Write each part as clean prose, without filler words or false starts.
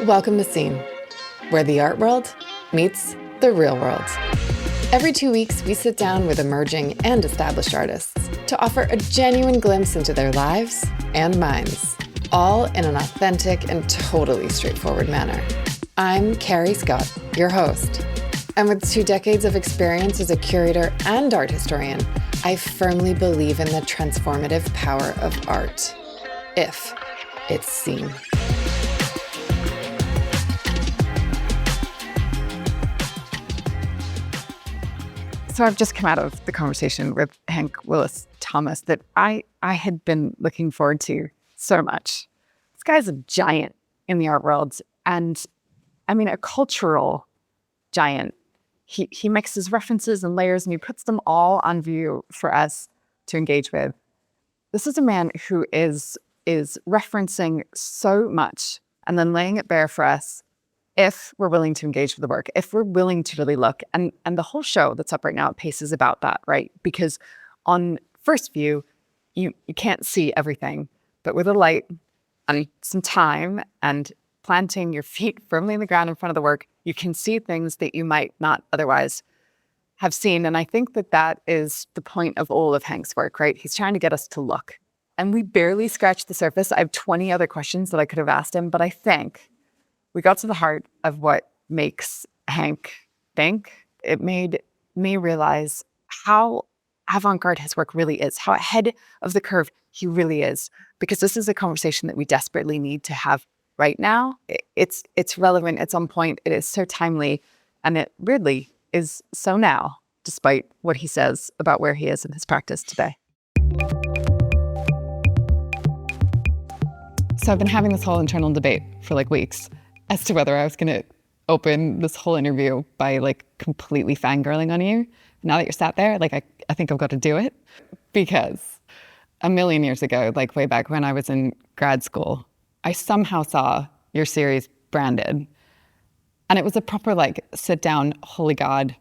Welcome to Scene, where the art world meets the real world. Every 2 weeks, we sit down with emerging and established artists to offer a genuine glimpse into their lives and minds, all in an authentic and totally straightforward manner. I'm Carrie Scott, your host. And with 2 decades of experience as a curator and art historian, I firmly believe in the transformative power of art, if it's seen. So I've just come out of the conversation with Hank Willis Thomas that I had been looking forward to so much. This guy's a giant in the art world, and I mean a cultural giant. He mixes references and layers, and he puts them all on view for us to engage with. This is a man who is referencing so much and then laying it bare for us if we're willing to engage with the work, if we're willing to really look. And the whole show that's up right now paces about that, right? Because on first view, you can't see everything, but with a light and some time and planting your feet firmly in the ground in front of the work, you can see things that you might not otherwise have seen. And I think that is the point of all of Hank's work, right? He's trying to get us to look. And we barely scratched the surface. I have 20 other questions that I could have asked him, but I think we got to the heart of what makes Hank think. It made me realize how avant-garde his work really is, how ahead of the curve he really is, because this is a conversation that we desperately need to have right now. It's relevant, it's on point, it is so timely, and it weirdly is so now, despite what he says about where he is in his practice today. So I've been having this whole internal debate for weeks as to whether I was going to open this whole interview by completely fangirling on you. Now that you're sat there, I think I've got to do it, because a million years ago, way back when I was in grad school, I somehow saw your series branded, and it was a proper sit down, holy God,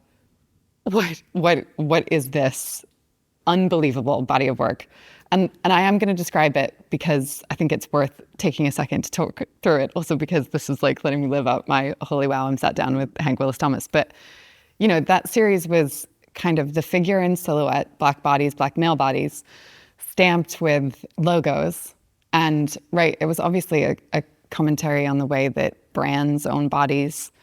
what is this unbelievable body of work? And I am going to describe it because I think it's worth taking a second to talk through it. Also because this is letting me live out my holy wow, I'm sat down with Hank Willis Thomas. But, that series was kind of the figure in silhouette, black bodies, black male bodies, stamped with logos. And right, it was obviously a commentary on the way that brands own bodies,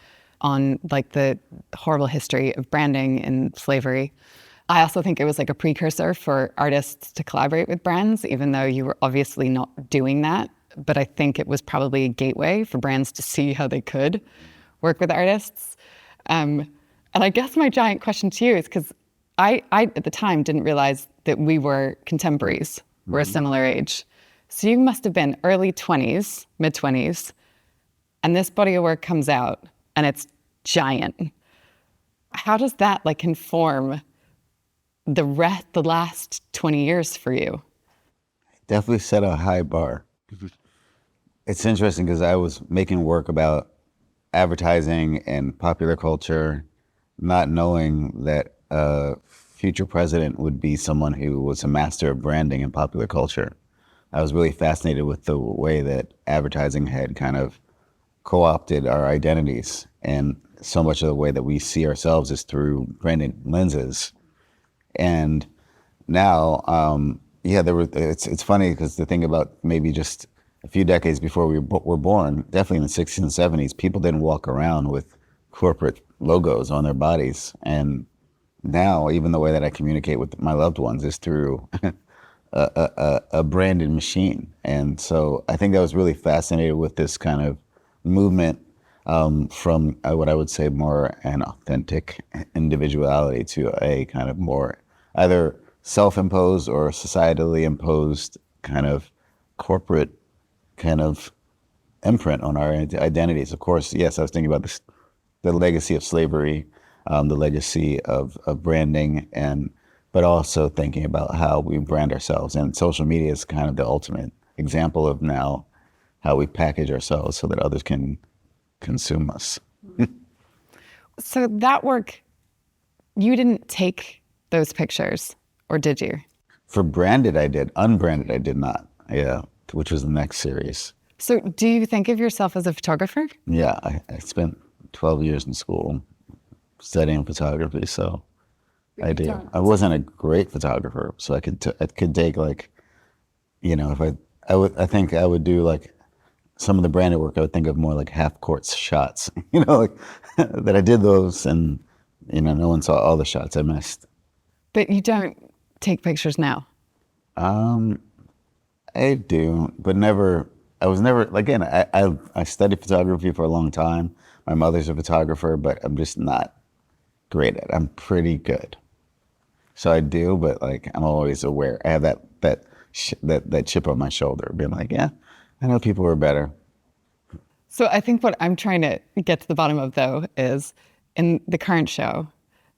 on the horrible history of branding in slavery. I also think it was a precursor for artists to collaborate with brands, even though you were obviously not doing that. But I think it was probably a gateway for brands to see how they could work with artists. And I guess my giant question to you is, because I at the time didn't realize that we were contemporaries, we're a similar age. So you must have been early 20s, mid 20s, and this body of work comes out and it's giant. How does that inform the last 20 years for you? Definitely set a high bar. It's interesting because I was making work about advertising and popular culture, not knowing that a future president would be someone who was a master of branding and popular culture. I was really fascinated with the way that advertising had kind of co-opted our identities, and so much of the way that we see ourselves is through branded lenses. And now, it's funny because the thing about maybe just a few decades before we were born, definitely in the 60s and 70s, people didn't walk around with corporate logos on their bodies. And now, even the way that I communicate with my loved ones is through a branded machine. And so I think I was really fascinated with this kind of movement from what I would say more an authentic individuality to a kind of more either self-imposed or societally imposed kind of corporate kind of imprint on our identities. Of course, yes, I was thinking about the legacy of slavery, the legacy of branding, but also thinking about how we brand ourselves. And social media is kind of the ultimate example of now how we package ourselves so that others can consume us. So that work, you didn't take those pictures, or did you? For branded, I did. Unbranded, I did not. Yeah, which was the next series. So do you think of yourself as a photographer? Yeah, I spent 12 years in school studying photography, so I do. I wasn't a great photographer, so I could take like, if I think I would do like some of the branded work. I would think of more like half court shots, like that I did those, and no one saw all the shots I missed. But you don't take pictures now. I do, but never. I was never again. I studied photography for a long time. My mother's a photographer, but I'm just not great at it. I'm pretty good, so I do, but like I'm always aware. I have that chip on my shoulder, being like, yeah, I know people are better. So I think what I'm trying to get to the bottom of, though, is in the current show,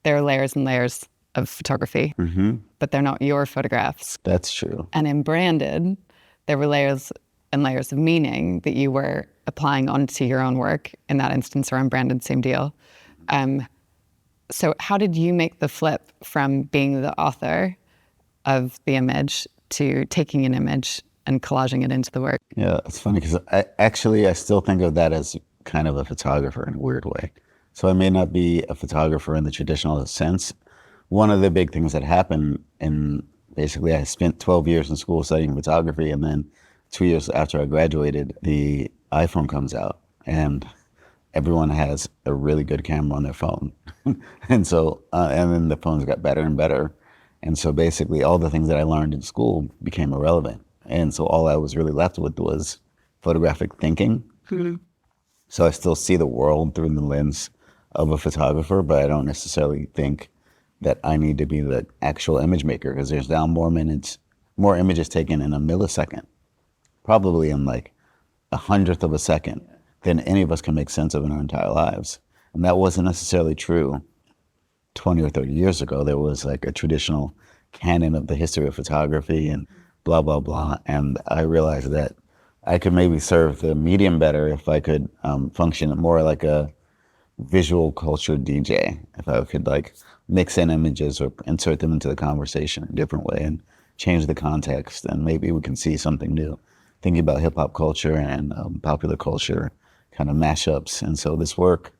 there are layers and layers of photography, but they're not your photographs. That's true. And in Branded, there were layers and layers of meaning that you were applying onto your own work. In that instance, around Branded, same deal. So how did you make the flip from being the author of the image to taking an image and collaging it into the work? Yeah, it's funny because I still think of that as kind of a photographer in a weird way. So I may not be a photographer in the traditional sense. One of the big things that happened, and basically I spent 12 years in school studying photography, and then 2 years after I graduated, the iPhone comes out, and everyone has a really good camera on their phone. and then the phones got better and better. And so basically all the things that I learned in school became irrelevant. And so all I was really left with was photographic thinking. So I still see the world through the lens of a photographer, but I don't necessarily think that I need to be the actual image maker, because there's now more images taken in a millisecond, probably in like 100th of a second, than any of us can make sense of in our entire lives. And that wasn't necessarily true 20 or 30 years ago. There was like a traditional canon of the history of photography and blah, blah, blah. And I realized that I could maybe serve the medium better if I could function more like a visual culture DJ, if I could like mix in images or insert them into the conversation in a different way and change the context, and maybe we can see something new. Thinking about hip hop culture and popular culture kind of mashups. And so this work,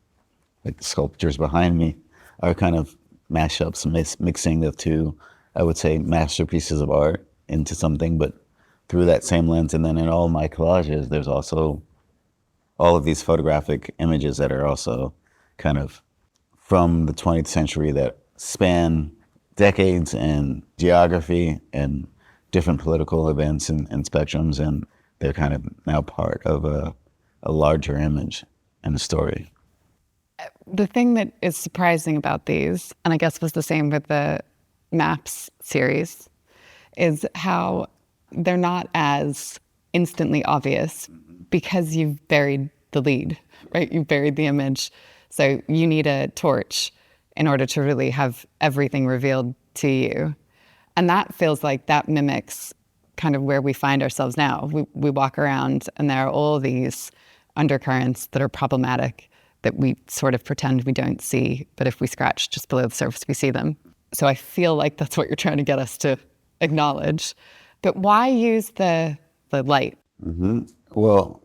like the sculptures behind me, are kind of mashups, mixing the two, I would say, masterpieces of art into something, but through that same lens. And then in all my collages, there's also all of these photographic images that are also kind of from the 20th century that span decades and geography and different political events and spectrums, and they're kind of now part of a larger image and a story. The thing that is surprising about these, and I guess was the same with the Maps series, is how they're not as instantly obvious because you've buried the lead, right? You've buried the image. So you need a torch in order to really have everything revealed to you. And that feels like that mimics kind of where we find ourselves now. We walk around and there are all these undercurrents that are problematic that we sort of pretend we don't see, but if we scratch just below the surface, we see them. So I feel like that's what you're trying to get us to acknowledge. But why use the light? Well,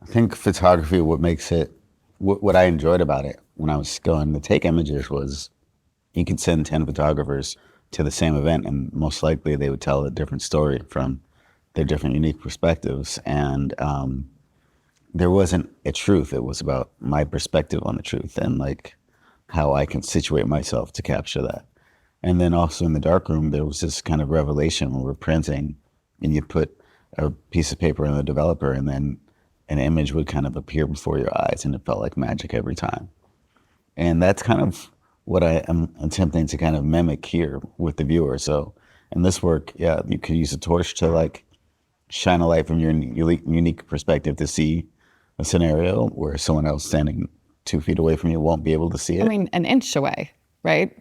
I think photography, what makes it, what I enjoyed about it when I was going to take images was you could send 10 photographers to the same event, and most likely they would tell a different story from their different unique perspectives. And there wasn't a truth. It was about my perspective on the truth and like how I can situate myself to capture that. And then also in the darkroom, there was this kind of revelation when we're printing, and you put a piece of paper in the developer, and then an image would kind of appear before your eyes, and it felt like magic every time. And that's kind of what I am attempting to kind of mimic here with the viewer. So in this work, yeah, you could use a torch to like shine a light from your unique perspective to see a scenario where someone else standing 2 feet away from you won't be able to see it. I mean, an inch away, right?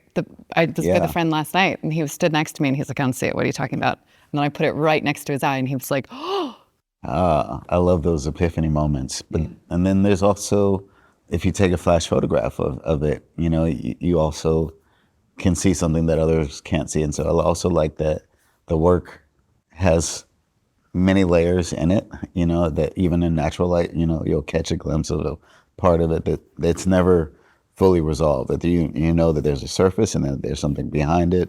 I was with a friend last night, and he was stood next to me, and he's like, I don't see it. What are you talking about? And then I put it right next to his eye, and he was like, oh. I love those epiphany moments. But and then there's also, if you take a flash photograph of it, you know, you also can see something that others can't see. And so I also like that the work has many layers in it, that even in natural light, you'll catch a glimpse of a part of it that's never fully resolved. That you know that there's a surface and that there's something behind it,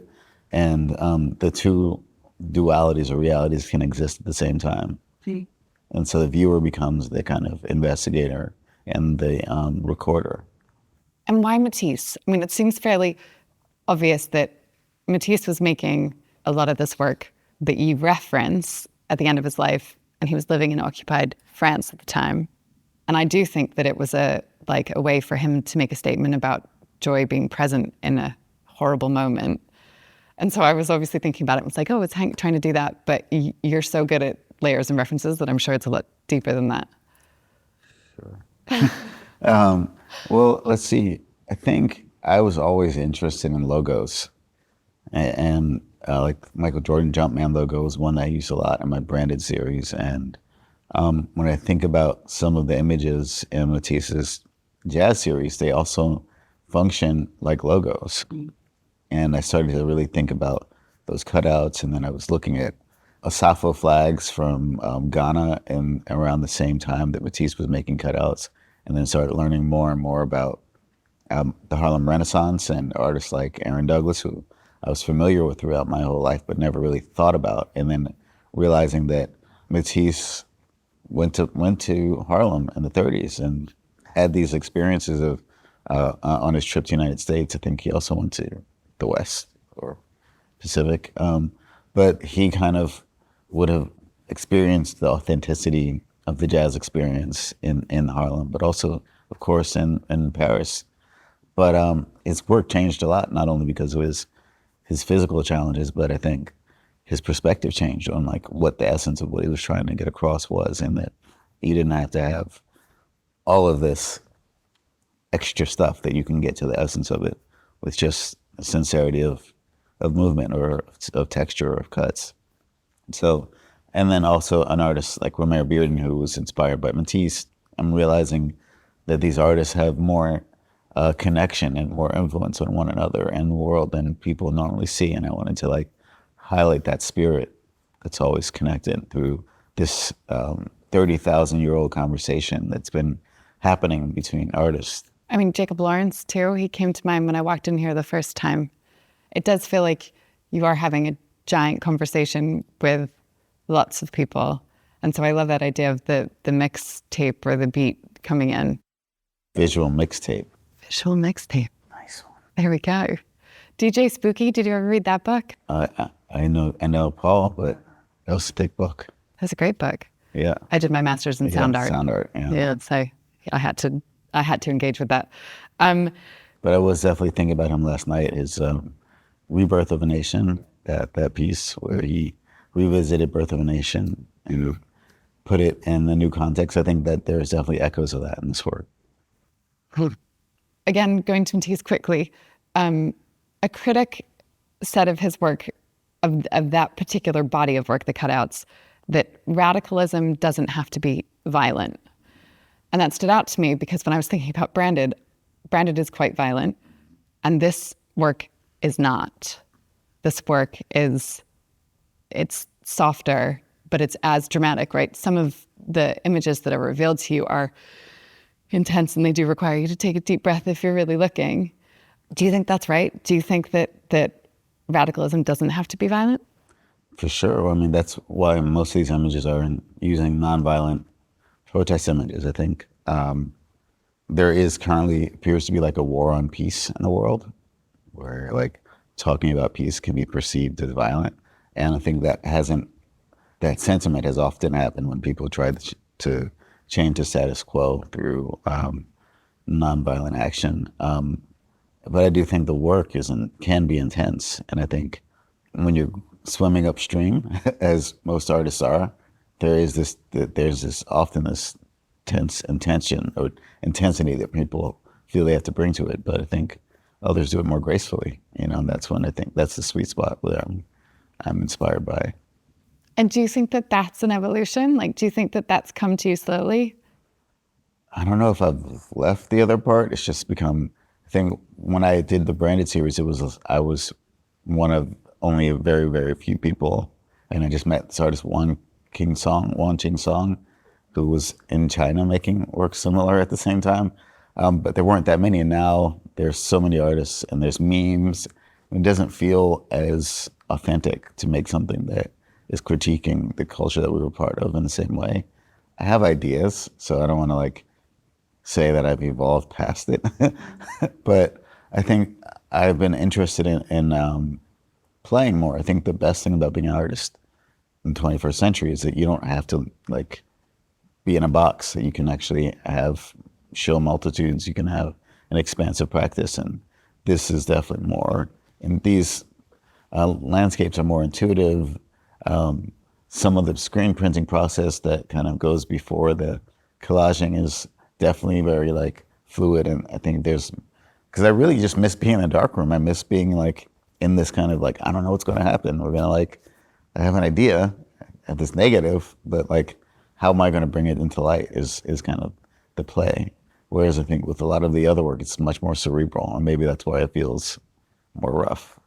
and the two dualities or realities can exist at the same time. See. And so the viewer becomes the kind of investigator and the recorder. And why Matisse? I mean, it seems fairly obvious that Matisse was making a lot of this work that you reference at the end of his life, and he was living in occupied France at the time. And I do think that it was a way for him to make a statement about joy being present in a horrible moment. And so I was obviously thinking about it. It's like, oh, it's Hank trying to do that. But you're so good at layers and references that I'm sure it's a lot deeper than that. Sure. Well, let's see. I think I was always interested in logos. And like Michael Jordan Jumpman logo was one I used a lot in my branded series. And when I think about some of the images in Matisse's jazz series, they also function like logos. And I started to really think about those cutouts. And then I was looking at Asafo flags from Ghana and around the same time that Matisse was making cutouts. And then started learning more and more about the Harlem Renaissance and artists like Aaron Douglas, who I was familiar with throughout my whole life, but never really thought about. And then realizing that Matisse went to Harlem in the 30s and had these experiences of on his trip to the United States. I think he also went to the West or Pacific, but he kind of would have experienced the authenticity of the jazz experience in Harlem, but also, of course, in Paris. But his work changed a lot, not only because of his physical challenges, but I think his perspective changed on like what the essence of what he was trying to get across was, and that you didn't have to have all of this extra stuff, that you can get to the essence of it with just a sincerity of movement or of texture or of cuts. So, and then also an artist like Romare Bearden, who was inspired by Matisse, I'm realizing that these artists have more connection and more influence on one another and the world than people normally see. And I wanted to like highlight that spirit that's always connected through this 30,000-year-old conversation that's been happening between artists. I mean, Jacob Lawrence, too, he came to mind when I walked in here the first time. It does feel like you are having a giant conversation with lots of people. And so I love that idea of the mixtape or the beat coming in. Visual mixtape. Visual mixtape. Nice one. There we go. DJ Spooky, did you ever read that book? I know Paul, but that was a thick book. That's a great book. Yeah. I did my master's in sound art. Sound art, yeah. Yeah, so I had to engage with that. But I was definitely thinking about him last night, his Rebirth of a Nation, that piece where he revisited Birth of a Nation and put it in a new context. I think that there's definitely echoes of that in this work. Again, going to Matisse quickly, a critic said of his work, of that particular body of work, the cutouts, that radicalism doesn't have to be violent. And that stood out to me because when I was thinking about Branded is quite violent, and this work is not. This work it's softer, but it's as dramatic, right? Some of the images that are revealed to you are intense, and they do require you to take a deep breath if you're really looking. Do you think that's right? Do you think that radicalism doesn't have to be violent? For sure. I mean, that's why most of these images are using nonviolent protest images. I think there is currently appears to be like a war on peace in the world, where like talking about peace can be perceived as violent. And I think that sentiment has often happened when people try to change the status quo through nonviolent action. But I do think the work can be intense. And I think when you're swimming upstream, as most artists are, there's often this tense intention or intensity that people feel they have to bring to it. But I think others do it more gracefully, and that's when I think that's the sweet spot that I'm inspired by. And do you think that that's an evolution? Like, do you think that that's come to you slowly? I don't know if I've left the other part. It's just become, I think when I did the Branded series, I was one of only a very, very few people. And I just met this artist one Wang Qing Song, who was in China making work similar at the same time. But there weren't that many, and now there's so many artists and there's memes. It doesn't feel as authentic to make something that is critiquing the culture that we were part of in the same way. I have ideas, so I don't want to like say that I've evolved past it. But I think I've been interested in playing more. I think the best thing about being an artist in the 21st century is that you don't have to like be in a box, that you can actually have show multitudes, you can have an expansive practice, and this is definitely more. And these landscapes are more intuitive. Some of the screen printing process that kind of goes before the collaging is definitely very like fluid, and I think because I really just miss being in the darkroom. I miss being like in this kind of like, I don't know what's going to happen. We're going to like, I have an idea, I have this negative, but like, how am I going to bring it into light is kind of the play. Whereas I think with a lot of the other work, it's much more cerebral, and maybe that's why it feels more rough.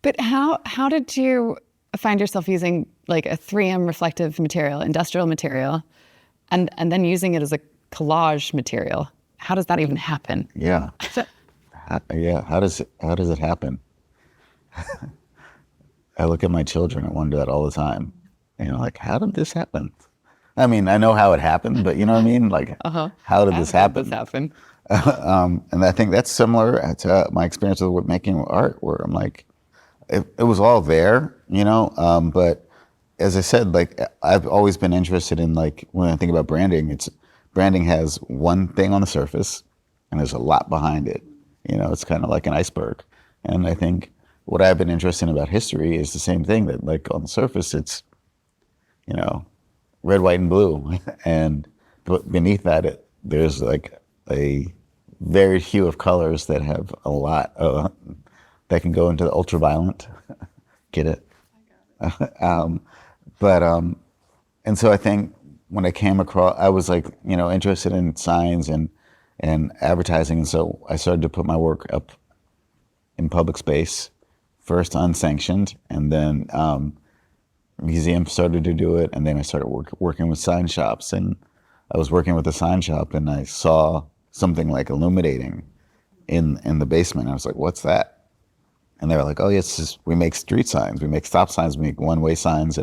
But how did you find yourself using like a 3M reflective material, industrial material, and then using it as a collage material? How does that even happen? Yeah. Yeah. How does it happen? I look at my children and wonder that all the time. You know, like, how did this happen? I mean, I know how it happened, but you know what I mean? Like, how did this happen? And I think that's similar to my experience with making art, where I'm like, it was all there, you know? But as I said, like, I've always been interested in, like, when I think about branding, branding has one thing on the surface and there's a lot behind it. You know, it's kind of like an iceberg. And I think what I've been interested in about history is the same thing, that like on the surface, it's, you know, red, white, and blue. And beneath that, there's like a varied hue of colors that have a lot that can go into the ultraviolet. Get it? And so I think when I came across, I was like, you know, interested in signs and advertising. And so I started to put my work up in public space, first unsanctioned, and then museums started to do it. And then I started working with sign shops. And I was working with a sign shop and I saw something like illuminating in the basement. I was like, what's that? And they were like, oh, yes, we make street signs. We make stop signs. We make one-way signs.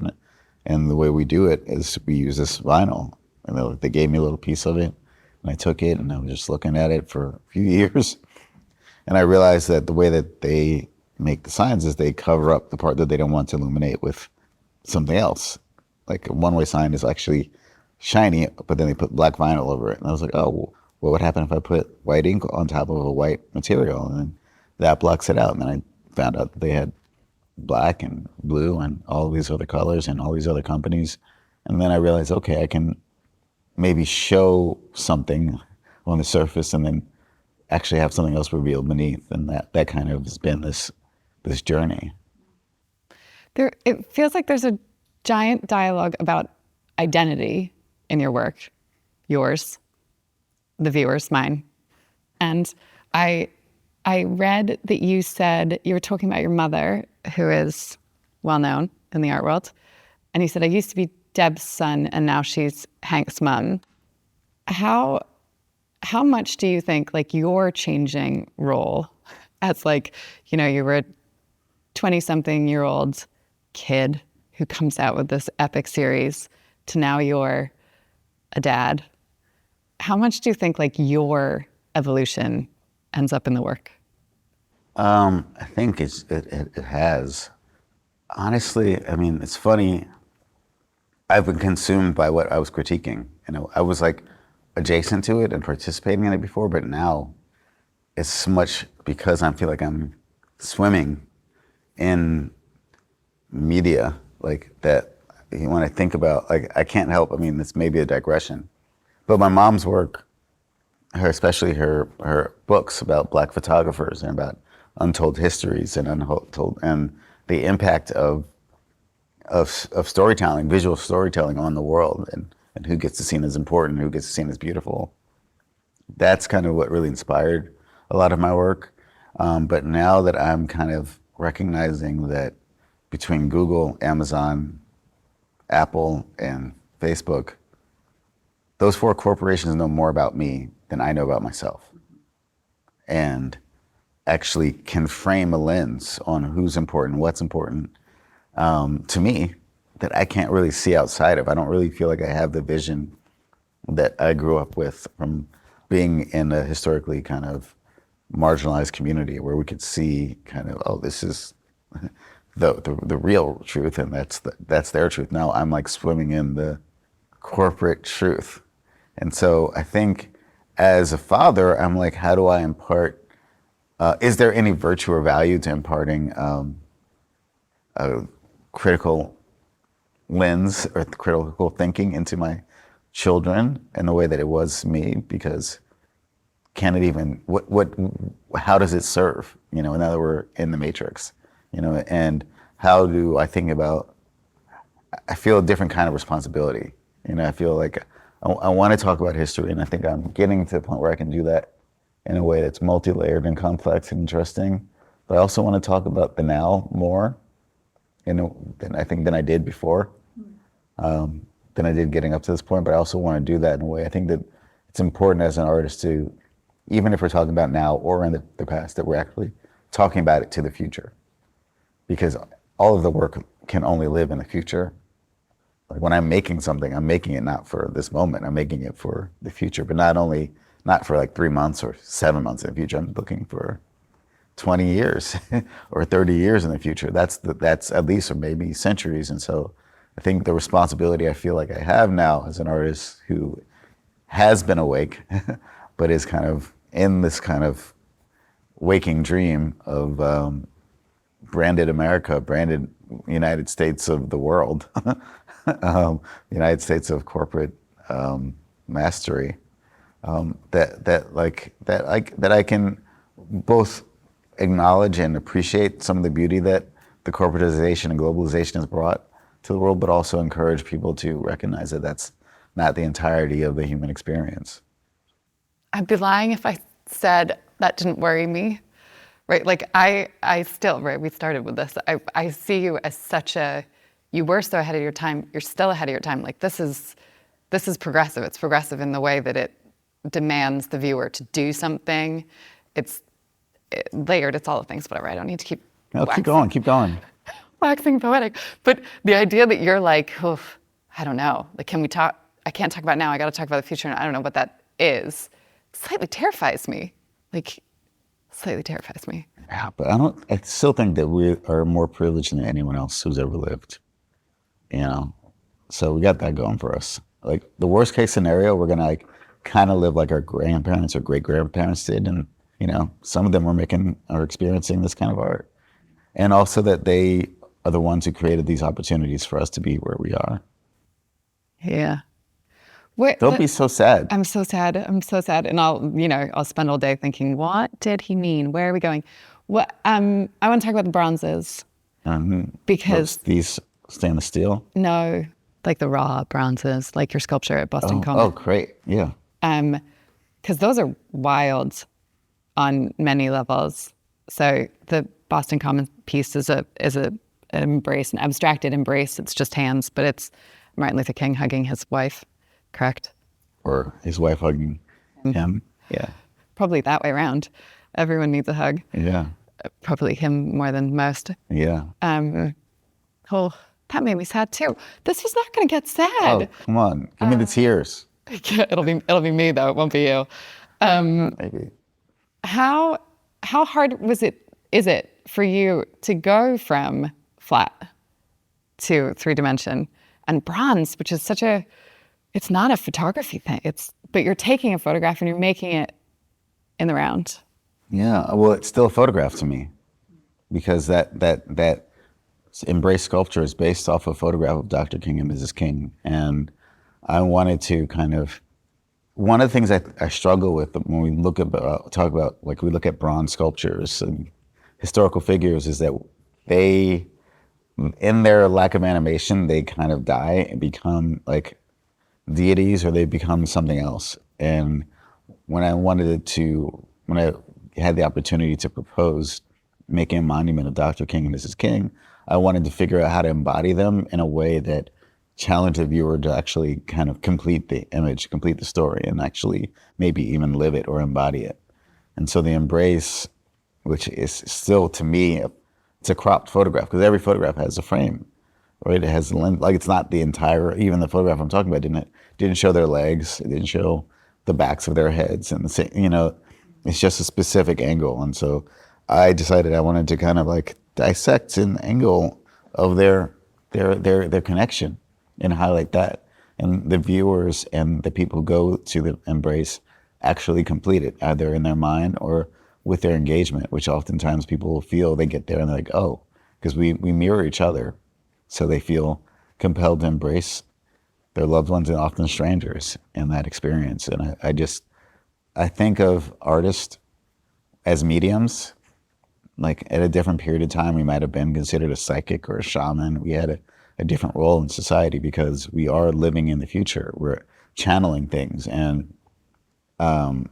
And the way we do it is we use this vinyl. And they gave me a little piece of it. And I took it and I was just looking at it for a few years. And I realized that the way that they make the signs is they cover up the part that they don't want to illuminate with something else. Like a one-way sign is actually shiny, but then they put black vinyl over it. And I was like, oh, well, what would happen if I put white ink on top of a white material? And then that blocks it out. And then I found out that they had black and blue and all these other colors and all these other companies. And then I realized, okay, I can maybe show something on the surface and then actually have something else revealed beneath. And that kind of has been this journey. It feels like there's a giant dialogue about identity in your work, yours, the viewers, mine. And I read that you said, you were talking about your mother, who is well-known in the art world. And you said, I used to be Deb's son, and now she's Hank's mom. How much do you think, like, your changing role as, like, you know, you were a 20-something-year-old kid who comes out with this epic series to now you're a dad. How much do you think, like, your evolution ends up in the work? I think it has. Honestly, I mean, it's funny. I've been consumed by what I was critiquing. You know, I was like adjacent to it and participating in it before, but now it's much because I feel like I'm swimming in media like that. When I think about, like, I can't help. I mean, this may be a digression, but my mom's work, especially her books about Black photographers and about untold histories and and the impact of storytelling, visual storytelling on the world, and who gets to seen as important, who gets to seen as beautiful. That's kind of what really inspired a lot of my work. But now that I'm kind of recognizing that between Google, Amazon, Apple and Facebook, those 4 corporations know more about me than I know about myself, and actually can frame a lens on who's important, what's important to me that I can't really see outside of. I don't really feel like I have the vision that I grew up with from being in a historically kind of marginalized community where we could see kind of, oh, this is the real truth, and that's their truth. Now I'm like swimming in the corporate truth. And so I think as a father, I'm like, how do I impart, is there any virtue or value to imparting a critical lens or critical thinking into my children in the way that it was me? Because can it even, how does it serve? You know, now that we're in the matrix, you know, and how do I think about, I feel a different kind of responsibility. You know, I feel like I want to talk about history, and I think I'm getting to the point where I can do that in a way that's multi-layered and complex and interesting. But I also want to talk about the now more, than I did before, than I did getting up to this point. But I also want to do that in a way. I think that it's important as an artist to, even if we're talking about now or in the past, that we're actually talking about it to the future. Because all of the work can only live in the future. Like when I'm making something, I'm making it not for this moment, I'm making it for the future, but not for like 3 months or 7 months in the future. I'm looking for 20 years or 30 years in the future. That's at least, or maybe centuries. And so I think the responsibility I feel like I have now as an artist who has been awake, but is kind of in this kind of waking dream of branded America, branded United States of the world, United States of corporate mastery, that I can both acknowledge and appreciate some of the beauty that the corporatization and globalization has brought to the world, but also encourage people to recognize that that's not the entirety of the human experience. I'd be lying if I said that didn't worry me, right? Like I still, right, we started with this. I see you as such a, you were so ahead of your time, you're still ahead of your time. Like this is progressive. It's progressive in the way that it demands the viewer to do something. It's layered, it's all the things, whatever. I don't need to keep Keep going. Waxing poetic. But the idea that you're like, oh, I don't know, like can we talk, I can't talk about now, I gotta talk about the future, and I don't know what that is, slightly terrifies me. Like, slightly terrifies me. Yeah, but I still think that we are more privileged than anyone else who's ever lived, you know? So we got that going for us. Like the worst case scenario, we're gonna like kind of live like our grandparents or great grandparents did. And, you know, some of them are experiencing this kind of art. And also that they are the ones who created these opportunities for us to be where we are. Yeah. Don't be so sad. I'm so sad. And I'll spend all day thinking, what did he mean? Where are we going? I want to talk about the bronzes. Because these stainless steel? No, like the raw bronzes, like your sculpture at Boston Common. Oh, great. Yeah. Because those are wild on many levels. So the Boston Common piece is an embrace, an abstracted embrace. It's just hands, but it's Martin Luther King hugging his wife, correct? Or his wife hugging him. Yeah. Probably that way around. Everyone needs a hug. Yeah. Probably him more than most. Yeah. Oh, that made me sad too. This was not going to get sad. Oh, come on. Give me the tears. It'll be me though. It won't be you. Maybe. How hard is it for you to go from flat to 3D and bronze, which is it's not a photography thing. But you're taking a photograph and you're making it in the round. Yeah, well, it's still a photograph to me, because that embrace sculpture is based off a photograph of Dr. King and Mrs. King, and I wanted to kind of, one of the things I struggle with when we look at bronze sculptures and historical figures is that they, in their lack of animation, they kind of die and become like deities, or they become something else. And when I had the opportunity to propose making a monument of Dr. King and Mrs. King, I wanted to figure out how to embody them in a way that challenge the viewer to actually kind of complete the image, complete the story, and actually maybe even live it or embody it. And so the embrace, which is still to me, it's a cropped photograph, because every photograph has a frame, right? It has a lens, like it's not the entire, even the photograph I'm talking about didn't show their legs, it didn't show the backs of their heads, and it's just a specific angle. And so I decided I wanted to kind of like dissect an angle of their connection and highlight that. And the viewers and the people who go to the embrace actually complete it, either in their mind or with their engagement, which oftentimes people will feel they get there and they're like, oh, because we mirror each other. So they feel compelled to embrace their loved ones and often strangers in that experience. And I think of artists as mediums. Like at a different period of time, we might have been considered a psychic or a shaman. We had a different role in society because we are living in the future. We're channeling things. And in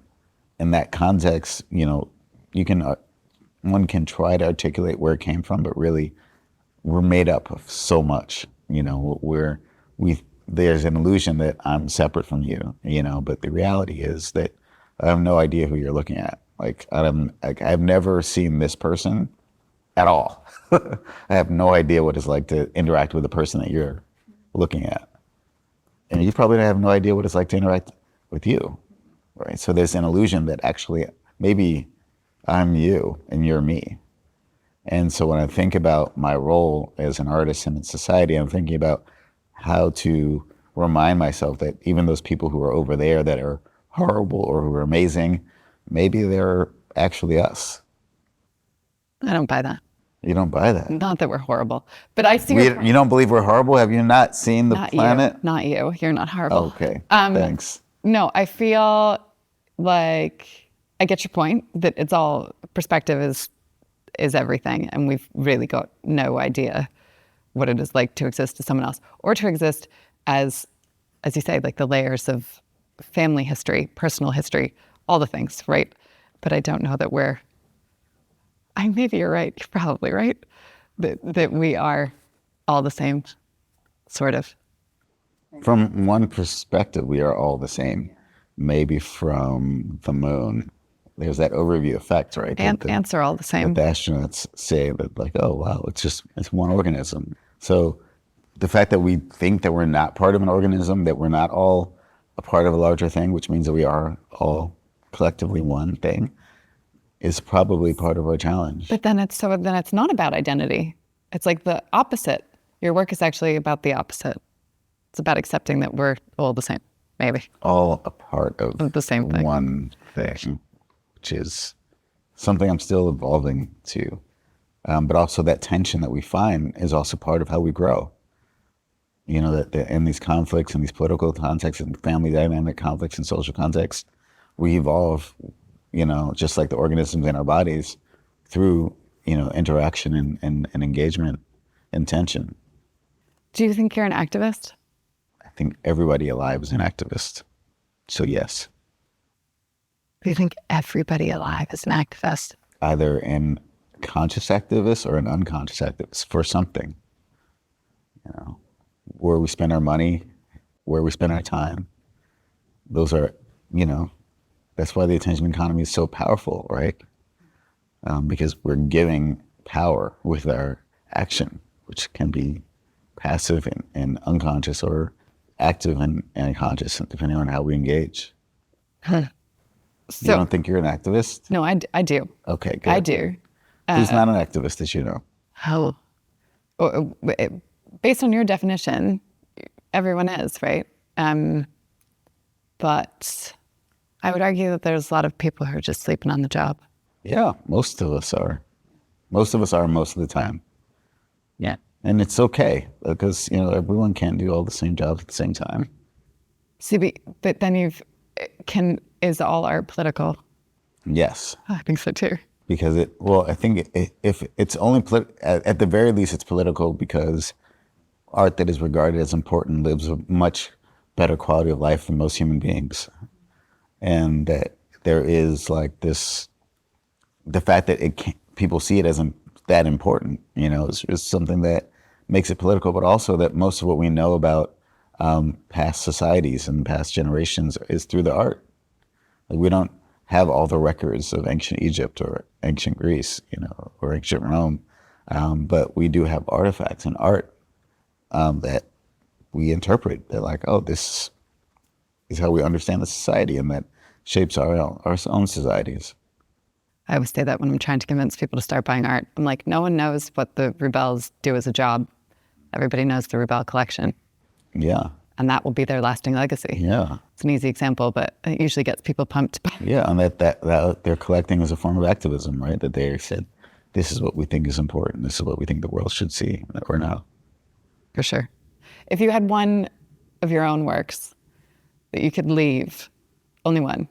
that context, one can try to articulate where it came from, but really we're made up of so much. There's an illusion that I'm separate from you, but the reality is that I have no idea who you're looking at. I've never seen this person at all. I have no idea what it's like to interact with the person that you're looking at. And you probably have no idea what it's like to interact with you, right? So there's an illusion that actually maybe I'm you and you're me. And so when I think about my role as an artist in society, I'm thinking about how to remind myself that even those people who are over there that are horrible or who are amazing, maybe they're actually us. I don't buy that. You don't buy that? Not that we're horrible, but I see. You don't believe we're horrible? Have you not seen the planet? Not you. You're not horrible. Okay, thanks. No, I feel like I get your point that it's all perspective is everything, and we've really got no idea what it is like to exist as someone else, or to exist as you say, like the layers of family history, personal history, all the things, right? But I don't know that maybe you're right. You're probably right. That we are all the same, sort of. From one perspective, we are all the same. Maybe from the moon. There's that overview effect, right? Ants are all the same. The astronauts say that, like, oh, wow, it's one organism. So the fact that we think that we're not part of an organism, that we're not all a part of a larger thing, which means that we are all collectively one thing, is probably part of our challenge. But then it's not about identity. It's like the opposite. Your work is actually about the opposite. It's about accepting that we're all the same, maybe. All a part of the same thing. One thing, which is something I'm still evolving to. But also that tension that we find is also part of how we grow. That in these conflicts, in these political contexts, and family dynamic conflicts, and social contexts, we evolve, just like the organisms in our bodies, through, interaction and engagement and tension. Do you think you're an activist? I think everybody alive is an activist. So yes. Do you think everybody alive is an activist? Either an conscious activist or an unconscious activist for something. Where we spend our money, where we spend our time. Those are, that's why the attention economy is so powerful, right? Because we're giving power with our action, which can be passive and unconscious, or active and conscious, depending on how we engage. So, you don't think you're an activist? No, I do. Okay, good. I do. Who's not an activist, as you know? Oh, based on your definition, everyone is, right? But I would argue that there's a lot of people who are just sleeping on the job. Yeah, most of us are. Most of us are most of the time. Yeah. And it's okay, because, everyone can't do all the same jobs at the same time. See, but then is all art political? Yes. I think so too. Because I think if it's only, at the very least, it's political because art that is regarded as important lives a much better quality of life than most human beings. And that there is like this, the fact that people see it as that important, is something that makes it political, but also that most of what we know about past societies and past generations is through the art. Like, we don't have all the records of ancient Egypt or ancient Greece, or ancient Rome, but we do have artifacts and art that we interpret. They're like, oh, this is how we understand the society, and that shapes our own societies. I always say that when I'm trying to convince people to start buying art. I'm like, no one knows what the Rubels do as a job. Everybody knows the Rubel collection. Yeah. And that will be their lasting legacy. Yeah. It's an easy example, but it usually gets people pumped. Yeah, and that they're collecting as a form of activism, right? That they said, this is what we think is important. This is what we think the world should see or know. For sure. If you had one of your own works that you could leave, only one,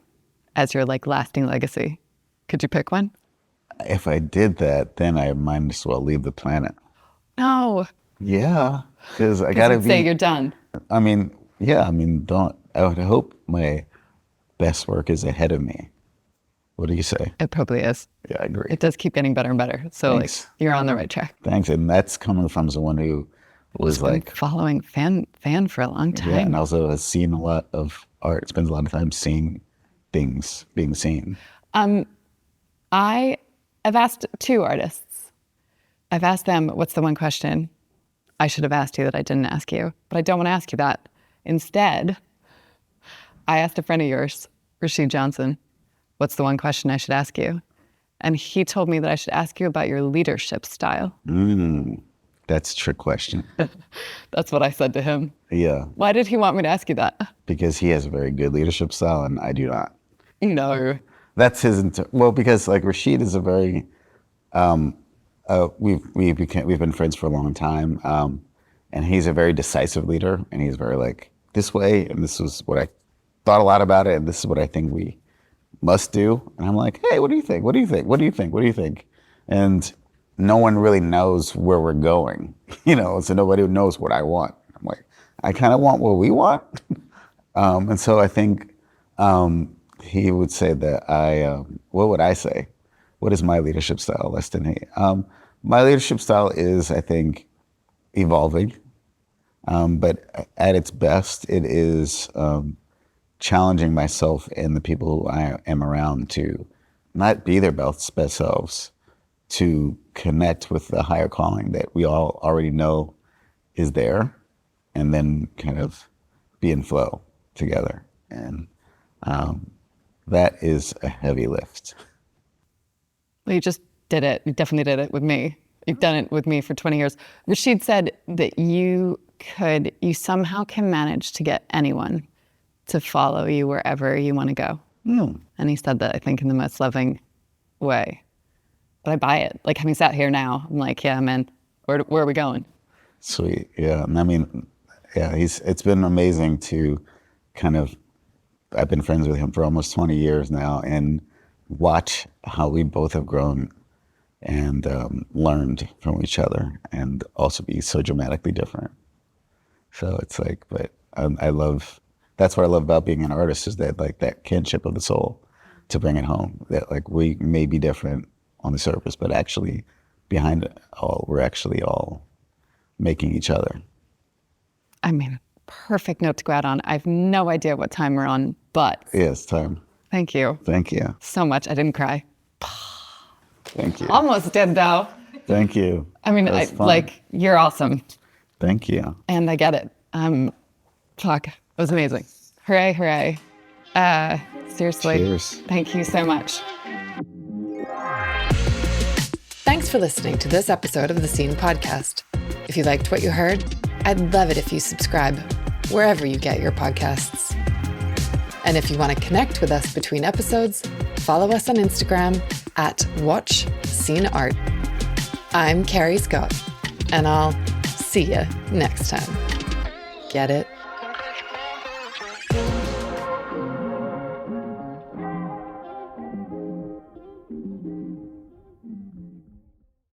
as your lasting legacy, could you pick one? If I did that, then I might as well leave the planet. No. Yeah, because I gotta say you're done. I mean, I would hope my best work is ahead of me. What do you say? It probably is. Yeah, I agree. It does keep getting better and better. So Thanks. you're on the right track. Thanks, and that's coming from someone who was following fan for a long time. Yeah, and also has seen a lot of art, spends a lot of time seeing things being seen. I've asked two artists. I've asked them, what's the one question I should have asked you that I didn't ask you? But I don't want to ask you that. Instead, I asked a friend of yours, Rashid Johnson, what's the one question I should ask you? And he told me that I should ask you about your leadership style. That's a trick question. That's what I said to him. Yeah. Why did he want me to ask you that? Because he has a very good leadership style and I do not. No. That's his, because Rashid is a very, we've been friends for a long time, and he's a very decisive leader, and he's very this way, and this is what I thought a lot about it, and this is what I think we must do. And I'm like, hey, what do you think? What do you think? What do you think? What do you think? And no one really knows where we're going, so nobody knows what I want. I'm like, I kind of want what we want. And so I think he would say that what would I say? What is my leadership style less than he? My leadership style is, I think, evolving. But at its best, it is challenging myself and the people who I am around to not be their best selves, to connect with the higher calling that we all already know is there, and then kind of be in flow together. And that is a heavy lift. Well, you just did it. You definitely did it with me. You've done it with me for 20 years. Rashid said that you somehow can manage to get anyone to follow you wherever you want to go. And he said that, I think, in the most loving way. But I buy it. Having sat here now, I'm like, yeah, man, where are we going? Sweet, yeah. And I mean, yeah, it's been amazing to I've been friends with him for almost 20 years now, and watch how we both have grown and learned from each other, and also be so dramatically different. So it's but that's what I love about being an artist, is that that kinship of the soul, to bring it home, that we may be different on the surface, but actually behind it all, we're actually all making each other. I mean, perfect note to go out on. I have no idea what time we're on, but yeah, it's time. Thank you. Thank you. So much. I didn't cry. Thank you. Almost did, though. Thank you. I mean, you're awesome. Thank you. And I get it. Fuck, it was amazing. Hooray, hooray. Seriously. Cheers. Thank you so much. Thanks for listening to this episode of the Scene Podcast. If you liked what you heard, I'd love it if you subscribe wherever you get your podcasts. And if you want to connect with us between episodes, follow us on Instagram @WatchSceneArt. I'm Carrie Scott, and I'll see you next time. Get it?